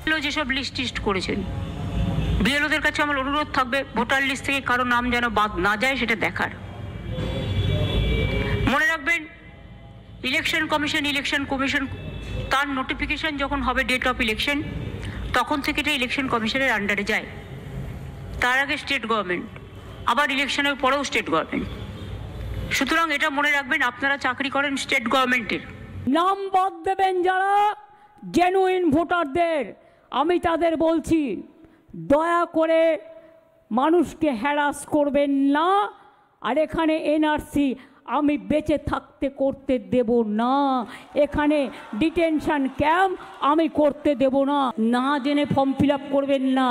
যেসব লিস্ট করেছেন, বিএলওদের কাছে আমার অনুরোধ থাকবে ভোটার লিস্ট থেকে কারো নাম যেন বাদ না যায় সেটা দেখার। মনে রাখবেন, ইলেকশন কমিশন তার নোটিফিকেশন যখন হবে ডেট অফ ইলেকশন, তখন থেকে এটা ইলেকশন কমিশনের আন্ডারে যায়। তার আগে স্টেট গভর্নমেন্ট, আবার ইলেকশনের পরেও স্টেট গভর্নমেন্ট। সুতরাং এটা মনে রাখবেন, আপনারা চাকরি করেন স্টেট গভর্নমেন্টের। নাম বাদ দেবেন যারা জেনুইন ভোটারদের, আমি তাদের বলছি দয়া করে মানুষকে হ্যারাস করবেন না। আর এখানে এনআরসি আমি বেঁচে থাকতে করতে দেব না, এখানে ডিটেনশন ক্যাম্প আমি করতে দেব না। না জেনে ফর্ম ফিল আপ করবেন না,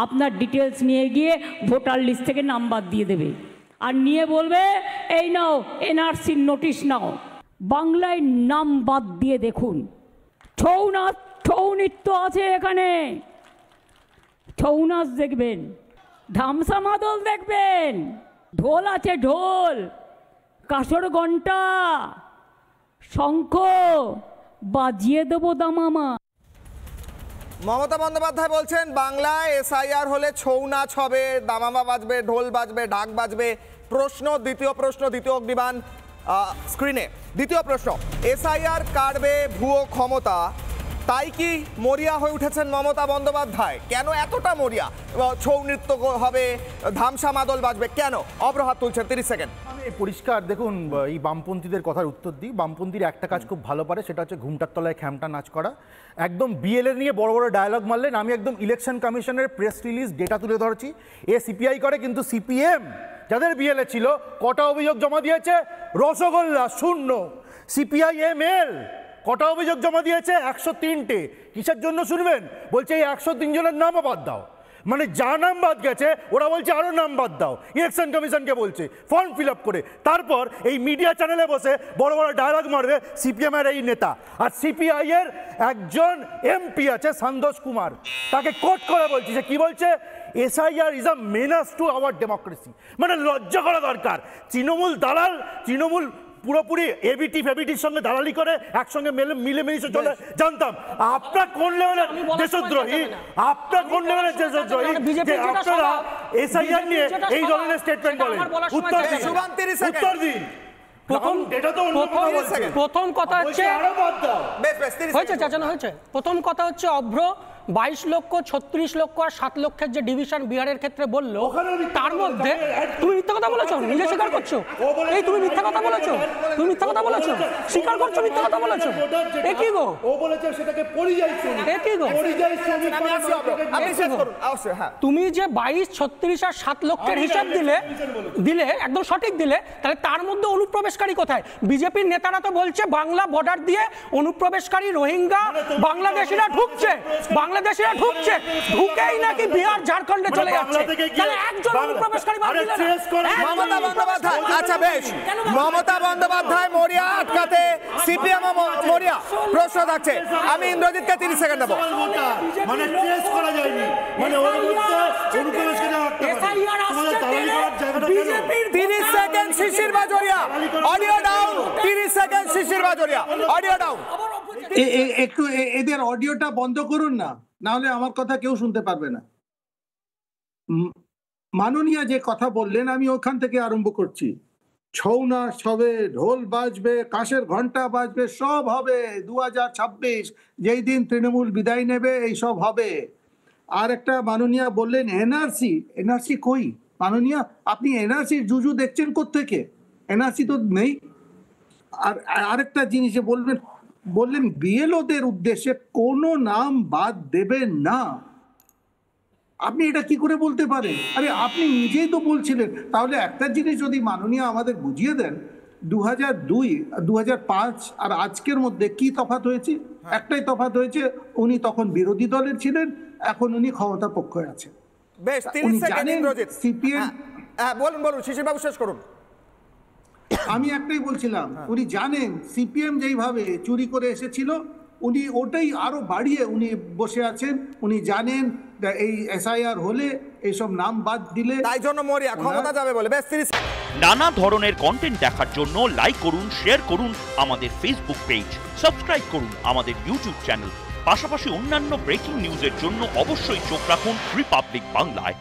আপনার ডিটেলস নিয়ে গিয়ে ভোটার লিস্ট থেকে নাম বাদ দিয়ে দেবে, আর নিয়ে বলবে এই নাও এনআরসির নোটিশ নাও। বাংলায় নাম বাদ দিয়ে দেখুন, ছৌ নাচ ছৌ নৃত্য আছে এখানে, ছৌ নাচ দেখবেন, ধামসা মাদল দেখবেন, ঢোল আছে, ঢোল, কাসর ঘণ্টা, শঙ্খ বাজিয়ে দেবো দামামা। মমতা বন্দ্যোপাধ্যায় বলছেন বাংলায় এসআইআর হলে ছৌ নাচ হবে, দামামা বাজবে, ঢোল বাজবে, ঢাক বাজবে। দ্বিতীয় প্রশ্ন দ্বিতীয় অগ্নিবাণ স্ক্রিনে। দ্বিতীয় প্রশ্ন, এসআইআর কাটবে ভুয়ো ক্ষমতা, তাই কি মরিয়া হয়ে উঠেছেন মমতা বন্দ্যোপাধ্যায়? কেন এতটা মরিয়া? ছৌ নৃত্য হবে, ধামসা মাদল বাজবে, কেন? অব্রহাত তুলছেন, 30 সেকেন্ড। পরিষ্কার দেখুন, এই বামপন্থীদের কথার উত্তর দিই। বামপন্থীর একটা কাজ খুব ভালো পারে, সেটা হচ্ছে ঘুমটার তলায় খ্যামটা নাচ করা। একদম বিএলএ নিয়ে বড় বড় ডায়লগ মারলেন। আমি একদম ইলেকশন কমিশনের প্রেস রিলিজ ডেটা তুলে ধরছি। সিপিআই করে, কিন্তু সিপিএম যাদের বিএলএ ছিল কটা অভিযোগ জমা দিয়েছে? রসগোল্লা 0। সিপিআইএমএল কটা অভিযোগ জমা দিয়েছে? 103টে। কিসের জন্য শুনবেন? বলছে এই 103 জনের নামও বাদ দাও। মানে যা নাম বাদ গেছে ওরা বলছে আরও নাম বাদ দাও, ইলেকশন কমিশনকে বলছে ফর্ম ফিল আপ করে। তারপর এই মিডিয়া চ্যানেলে বসে বড় বড় ডায়লগ মারবে সিপিএমের এই নেতা। আর সিপিআইয়ের একজন এমপি আছে সন্তোষ কুমার, তাকে কোট করে বলছি, সে কি বলছে? SIR is a menace to our democracy. মানে লজ্জা করা দরকার। তৃণমূল দালাল, তৃণমূল পুরোপুরি এবিটি ফেবিটির সঙ্গে দালালি করে একসঙ্গে মিলেমিশে চলে। জানতাম আপনার কোন লেভেলের দেশদ্রোহী, আপনার কোন লেভেলের দেশদ্রোহী যে আপনারা এসআইআর নিয়ে এই ধরনের স্টেটমেন্ট বলেন। উত্তর দিন। প্রথম কথা হচ্ছে প্রথম কথা হচ্ছে অভ্র 22 লক্ষ 36 লক্ষ আর 7 লক্ষের যে ডিভিশন বিহারের ক্ষেত্রে বললো, তার মধ্যে তুমি মিথ্যা কথা বলেছো, নিজে স্বীকার করছো। এই তুমি মিথ্যা কথা বলেছো, তুমি মিথ্যা কথা বলেছো, স্বীকার করছো মিথ্যা কথা বলেছো। এ কি গো? ও বলেছে সেটাকে পরিযায়ী শ্রমিক। এ কি গো? পরিযায়ী শ্রমিক। তুমি যে 22, 36 আর 7 লক্ষের হিসাব দিলে একদম সঠিক দিলে, তাহলে তার মধ্যে অনুপ্রবেশকারী কোথায়? বিজেপির নেতারা তো বলছে বাংলা বর্ডার দিয়ে অনুপ্রবেশকারী রোহিঙ্গা বাংলাদেশিরা ঢুকছে, বাংলাদেশিরা ঢুকছে, ঢুকেই নাকি বিহার ঝাড়খণ্ডে চলে যাচ্ছে। তাহলে একজন অনুপ্রবেশকারী বাদ দিলেন না। মমতা বন্দ্যোপাধ্যায়, আচ্ছা বেশ, মমতা বন্দ্যোপাধ্যায় মরিয়া আটকাতে সিপিএম মরিয়া। প্রশ্ন থাকছে, আমি ইন্দ্রজিৎকে 30 সেকেন্ড দেবো। মানে ট্রেস করা যায়নি, মানে ওর মধ্যে অনুপ্রবেশকারী এসআইআর আসছে, 30 সেকেন্ড শিশির বাজোরিয়া, অডিও ডাউন। 30 সেকেন্ড শিশির বাজোরিয়া, অডিও ডাউন। একটু এদের অডিওটা বন্ধ করুন না, না হলে আমার কথা কেউ শুনতে পারবে না। মাননীয় যে কথা বললেন আমি ওখান থেকে আরম্ভ করছি। ছৌ নাচ হবে, ঢোল বাজবে, কাঁসের ঘন্টা বাজবে, সব হবে 2026 যেই দিন তৃণমূল বিদায় নেবে এই সব হবে। আর একটা মাননীয় বললেন এনআরসি কই? মাননীয় আপনি এনআরসির জুজু দেখছেন কোত্থেকে? এনআরসি তো নেই। আর আরেকটা জিনিসে বললেন বিএলওদের উদ্দেশ্যে কোনো নাম বাদ দেবেন না। আপনি এটা কি করে বলতে পারেন? আরে আপনি নিজেই তো বলছিলেন। তাহলে একটা জিনিস যদি মাননীয় আমাদের বুঝিয়ে দেন, 2002, 2005 আর আজকের মধ্যে কি তফাৎ হয়েছে? একটাই তফাৎ হয়েছে, উনি তখন বিরোধী দলের ছিলেন, এখন উনি ক্ষমতা পক্ষে আছেন। বেশ, 30 সেকেন্ড ইন্দ্রজিৎ। সিপিএম, বলুন শিশিরবাবু শেষ করুন। আমি একটাই বলছিলাম, উনি জানেন সিপিএম যেইভাবে চুরি করে এসেছিল, উনি ওটাই আরো বাড়িয়ে উনি বসে আছেন। উনি জানেন এই এসআইআর হলে এইসব নাম বাদ দিলে তাই জন্য মরিয়া ক্ষমতা যাবে বলে। বেশ, 30। নানা ধরনের কন্টেন্ট দেখার জন্য লাইক করুন, শেয়ার করুন আমাদের ফেসবুক পেজ, সাবস্ক্রাইব করুন আমাদের ইউটিউব চ্যানেল। পাশাপাশি অন্যান্য ব্রেকিং নিউজের জন্য অবশ্যই চোখ রাখুন রিপাবলিক বাংলায়।